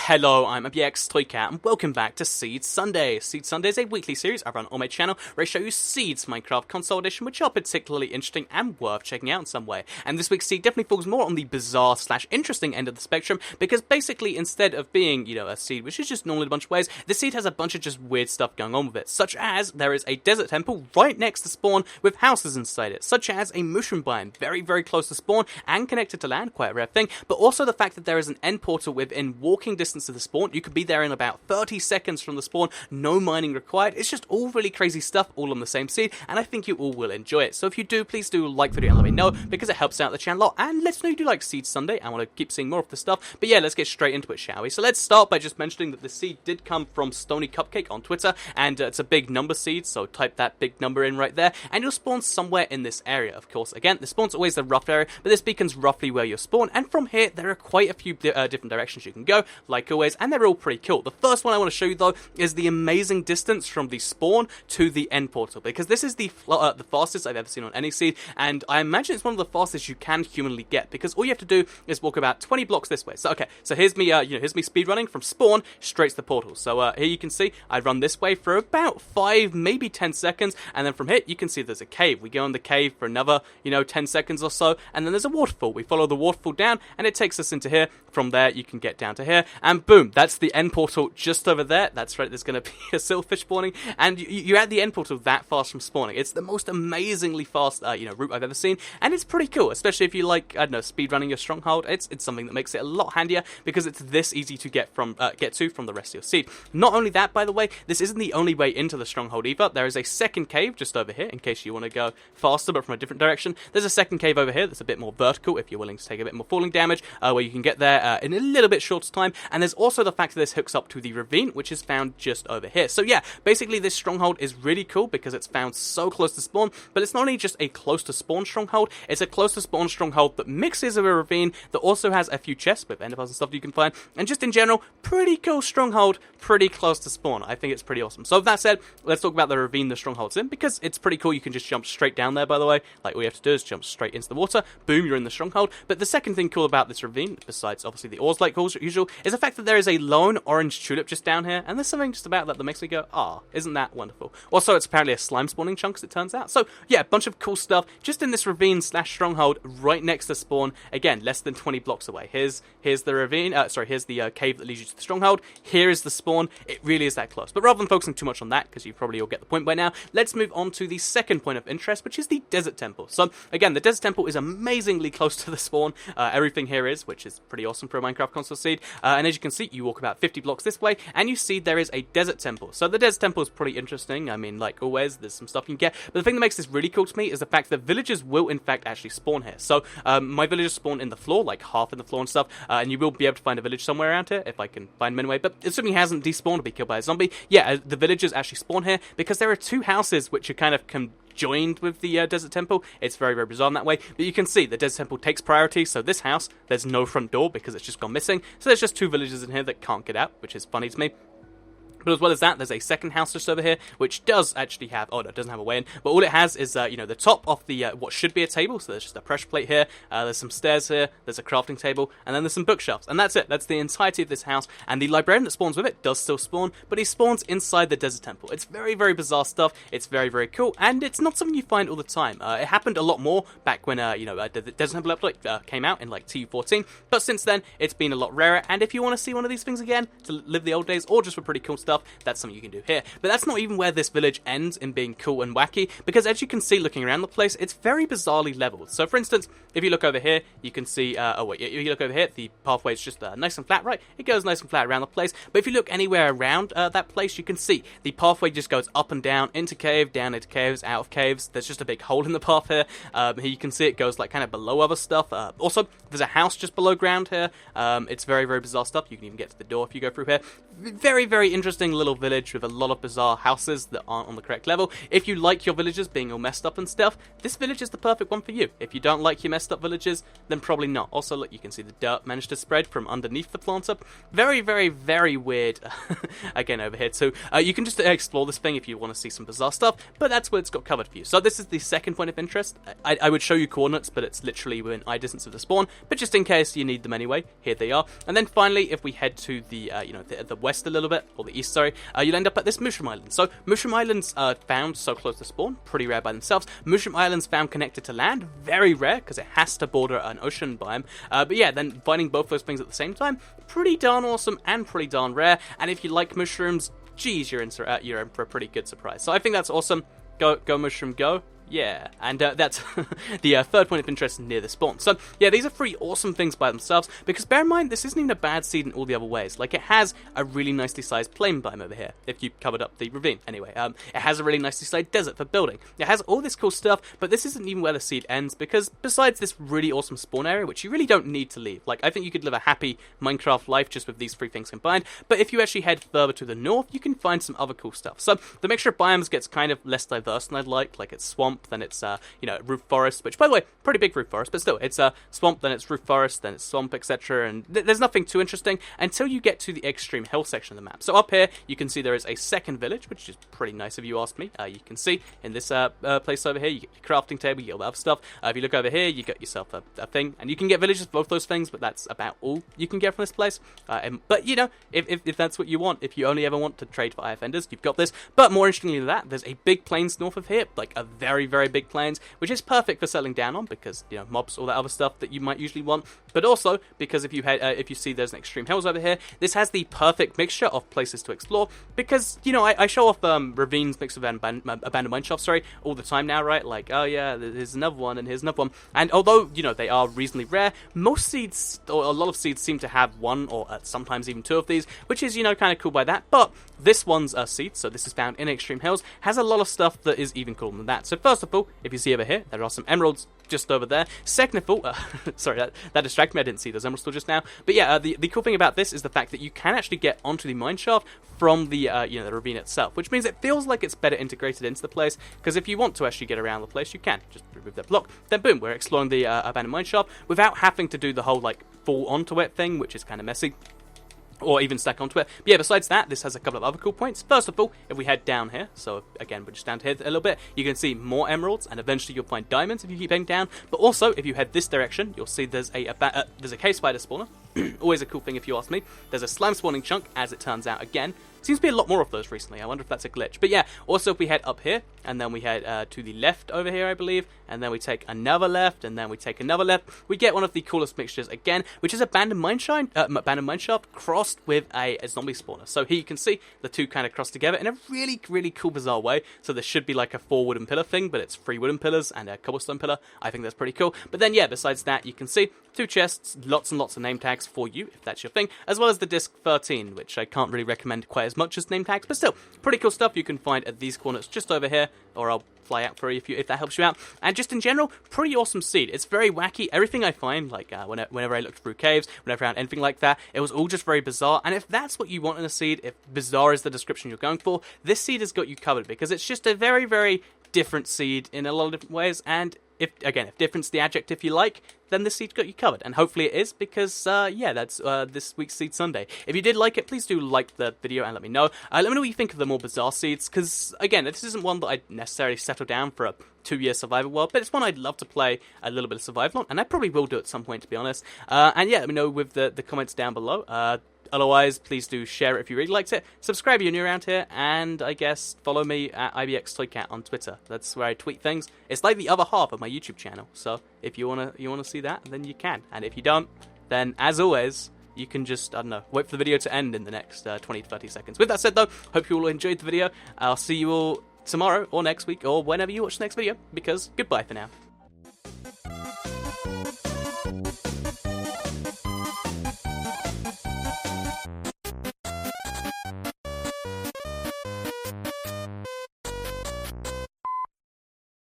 Hello, I'm MBX Toycat, and welcome back to Seed Sunday. Seed Sunday is a weekly series I run on my channel where I show you Seed's Minecraft Console Edition, which are particularly interesting and worth checking out in some way. And this week's Seed definitely falls more on the bizarre/interesting end of the spectrum, because basically instead of being, a seed which is just normally a bunch of ways, the seed has a bunch of just weird stuff going on with it, such as there is a desert temple right next to spawn with houses inside it, such as a mushroom biome very, very close to spawn and connected to land, quite a rare thing, but also the fact that there is an end portal within walking distance of the spawn. You could be there in about 30 seconds from the spawn, no mining required. It's just all really crazy stuff, all on the same seed, and I think you all will enjoy it. So if you do, please do like the video and let me know, because it helps out the channel a lot, and let us know you do like Seed Sunday. I want to keep seeing more of the stuff, but yeah, let's get straight into it, shall we? So let's start by just mentioning that the seed did come from Stony Cupcake on Twitter, and it's a big number seed, so type that big number in right there, and you'll spawn somewhere in this area, of course. Again, the spawn's always the rough area, but this beacon's roughly where you'll spawn, and from here, there are quite a few different directions you can go, like always, and they're all pretty cool. The first one I want to show you, though, is the amazing distance from the spawn to the end portal, because this is the fastest I've ever seen on any seed, and I imagine it's one of the fastest you can humanly get, because all you have to do is walk about 20 blocks this way. So, okay, so here's me, here's me speedrunning from spawn straight to the portal. So, here you can see I run this way for about 5, maybe 10 seconds, and then from here, you can see there's a cave. We go in the cave for another, 10 seconds or so, and then there's a waterfall. We follow the waterfall down, and it takes us into here. From there, you can get down to here, and boom, that's the end portal just over there. That's right, there's going to be a silverfish spawning, and you're at the end portal that fast from spawning. It's the most amazingly fast, route I've ever seen, and it's pretty cool, especially if you like, I don't know, speedrunning your Stronghold. It's something that makes it a lot handier, because it's this easy to get to from the rest of your seed. Not only that, by the way, this isn't the only way into the Stronghold either. There is a second cave just over here, in case you want to go faster, but from a different direction. There's a second cave over here that's a bit more vertical, if you're willing to take a bit more falling damage, where you can get there in a little bit shorter time, and there's also the fact that this hooks up to the ravine, which is found just over here. So yeah, basically this Stronghold is really cool because it's found so close to spawn, but it's not only just a close to spawn Stronghold, it's a close to spawn Stronghold that mixes with a ravine that also has a few chests with enderpearls and stuff you can find, and just in general, pretty cool Stronghold, pretty close to spawn. I think it's pretty awesome. So with that said, let's talk about the ravine the Stronghold's in, because it's pretty cool. You can just jump straight down there, by the way. Like, all you have to do is jump straight into the water, boom, you're in the Stronghold. But the second thing cool about this ravine, besides obviously the ores like usual, is the fact that there is a lone orange tulip just down here, and there's something just about that makes me go, ah, isn't that wonderful? Also, it's apparently a slime spawning chunk, as it turns out. So yeah, a bunch of cool stuff just in this ravine / Stronghold right next to spawn. Again, less than 20 blocks away. Here's the ravine, here's the cave that leads you to the Stronghold. Here is the spawn. It really is that close. But rather than focusing too much on that, because you probably all get the point by now, let's move on to the second point of interest, which is the desert temple. So again, the desert temple is amazingly close to the spawn. Everything here is, which is pretty awesome for a Minecraft console seed. And as you can see, you walk about 50 blocks this way, and you see there is a desert temple. So the desert temple is pretty interesting. I mean, like always, there's some stuff you can get. But the thing that makes this really cool to me is the fact that villagers will, in fact, actually spawn here. So my villagers spawn in the floor, like half in the floor and stuff, and you will be able to find a village somewhere around here, if I can find them anyway. But assuming he hasn't despawned to be killed by a zombie, yeah, the villagers actually spawn here, because there are two houses which are kind of joined with the desert temple. It's very, very bizarre in that way, but you can see the desert temple takes priority. So this house, there's no front door because it's just gone missing, so there's just two villagers in here that can't get out, which is funny to me. But as well as that, there's a second house just over here, which does actually have, oh no, it doesn't have a way in, but all it has is, the top of the, what should be a table, so there's just a pressure plate here, there's some stairs here, there's a crafting table, and then there's some bookshelves, and that's it. That's the entirety of this house, and the librarian that spawns with it does still spawn, but he spawns inside the desert temple. It's very, very bizarre stuff. It's very, very cool, and it's not something you find all the time. It happened a lot more back when, the desert temple update came out in, like, TU14, but since then, it's been a lot rarer, and if you want to see one of these things again, to live the old days, or just for pretty cool stuff, that's something you can do here. But that's not even where this village ends in being cool and wacky, because as you can see looking around the place, it's very bizarrely leveled. So for instance, if you look over here, you can see, if you look over here, the pathway is just nice and flat, right? It goes nice and flat around the place, but if you look anywhere around that place, you can see the pathway just goes up and down, into cave, down into caves, out of caves. There's just a big hole in the path here. Here you can see it goes like kind of below other stuff. Also, there's a house just below ground here. It's very, very bizarre stuff. You can even get to the door if you go through here. Very, very interesting interesting little village with a lot of bizarre houses that aren't on the correct level. If you like your villagers being all messed up and stuff, this village is the perfect one for you. If you don't like your messed up villages, then probably not. Also, look, you can see the dirt managed to spread from underneath the planter. Very, very, very weird, again, over here too. You can just explore this thing if you want to see some bizarre stuff, but that's what it's got covered for you. So this is the second point of interest. I would show you coordinates, but it's literally within eye distance of the spawn, but just in case you need them anyway, here they are. And then finally, if we head to the, the west a little bit, or the east, sorry, you'll end up at this Mushroom Island. So Mushroom Islands are found so close to spawn, pretty rare by themselves. Mushroom Islands found connected to land, very rare, because it has to border an ocean biome. But yeah, then finding both those things at the same time, pretty darn awesome and pretty darn rare. And if you like mushrooms, geez, you're in for a pretty good surprise. So I think that's awesome. Go mushroom, go. Yeah, and that's the third point of interest near the spawn. So, yeah, these are three awesome things by themselves, because bear in mind, this isn't even a bad seed in all the other ways. Like, it has a really nicely sized plain biome over here, if you covered up the ravine. Anyway, it has a really nicely sized desert for building. It has all this cool stuff, but this isn't even where the seed ends, because besides this really awesome spawn area, which you really don't need to leave, like, I think you could live a happy Minecraft life just with these three things combined, but if you actually head further to the north, you can find some other cool stuff. So, the mixture of biomes gets kind of less diverse than I'd like it's swamp, then it's, roof forest, which, by the way, pretty big roof forest, but still, it's swamp, then it's roof forest, then it's swamp, etc., and there's nothing too interesting until you get to the extreme hill section of the map. So up here, you can see there is a second village, which is pretty nice if you ask me. You can see in this place over here, you get your crafting table, you get all the other stuff. If you look over here, you get yourself a thing, and you can get villages, both those things, but that's about all you can get from this place. But, if that's what you want, if you only ever want to trade for IF Enders, you've got this. But more interestingly than that, there's a big plains north of here, like a very, very big plains, which is perfect for settling down on because, mobs, all that other stuff that you might usually want. But also, because if you see there's an extreme hills over here, this has the perfect mixture of places to explore because, I show off ravines mixed with abandoned mineshaft, all the time now, right? Like, oh yeah, there's another one and here's another one. And although, they are reasonably rare, most seeds, or a lot of seeds seem to have one or sometimes even two of these, which is, kind of cool by that. But this one's a seed, so this is found in extreme hills, has a lot of stuff that is even cooler than that. So first of all, if you see over here, there are some emeralds just over there. Second of all, sorry, that distracted me, I didn't see those emeralds till just now. But yeah, the cool thing about this is the fact that you can actually get onto the mineshaft from the, the ravine itself, which means it feels like it's better integrated into the place, because if you want to actually get around the place, you can. Just remove that block, then boom, we're exploring the abandoned mineshaft without having to do the whole, fall onto it thing, which is kind of messy. Or even stack onto it. But yeah, besides that, this has a couple of other cool points. First of all, if we head down here, so again, we're just down here a little bit, you can see more emeralds, and eventually you'll find diamonds if you keep heading down. But also, if you head this direction, you'll see there's a cave spider spawner. Always a cool thing if you ask me. There's a slime spawning chunk, as it turns out again. Seems to be a lot more of those recently. I wonder if that's a glitch. But yeah, also if we head up here, and then we head to the left over here, I believe, and then we take another left, and then we take another left, we get one of the coolest mixtures again, which is abandoned mineshaft crossed with a zombie spawner. So here you can see the two kind of cross together in a really, really cool, bizarre way. So there should be like a 4 wooden pillar thing, but it's 3 wooden pillars and a cobblestone pillar. I think that's pretty cool. But then yeah, besides that, you can see 2 chests, lots and lots of name tags for you, if that's your thing, as well as the disc 13, which I can't really recommend quite as much as name tags, but still, pretty cool stuff you can find at these corners just over here, or I'll fly out for you if that helps you out. And just in general, pretty awesome seed. It's very wacky. Everything I find, whenever I looked through caves, whenever I found anything like that, it was all just very bizarre. And if that's what you want in a seed, if bizarre is the description you're going for, this seed has got you covered, because it's just a very, very different seed in a lot of different ways. And if different's the adjective you like, then this seed got you covered. And hopefully it is, because, that's this week's Seed Sunday. If you did like it, please do like the video and let me know. Let me know what you think of the more bizarre seeds, because, again, this isn't one that I'd necessarily settle down for a 2-year survival world, but it's one I'd love to play a little bit of survival on, and I probably will do at some point, to be honest. And yeah, let me know with the comments down below. Otherwise, please do share it if you really liked it. Subscribe if you're new around here, and I guess follow me at IBXToyCat on Twitter. That's where I tweet things. It's like the other half of my YouTube channel, so if you wanna see that, then you can. And if you don't, then as always, you can just, wait for the video to end in the next 20 to 30 seconds. With that said though, hope you all enjoyed the video. I'll see you all tomorrow, or next week, or whenever you watch the next video, because goodbye for now.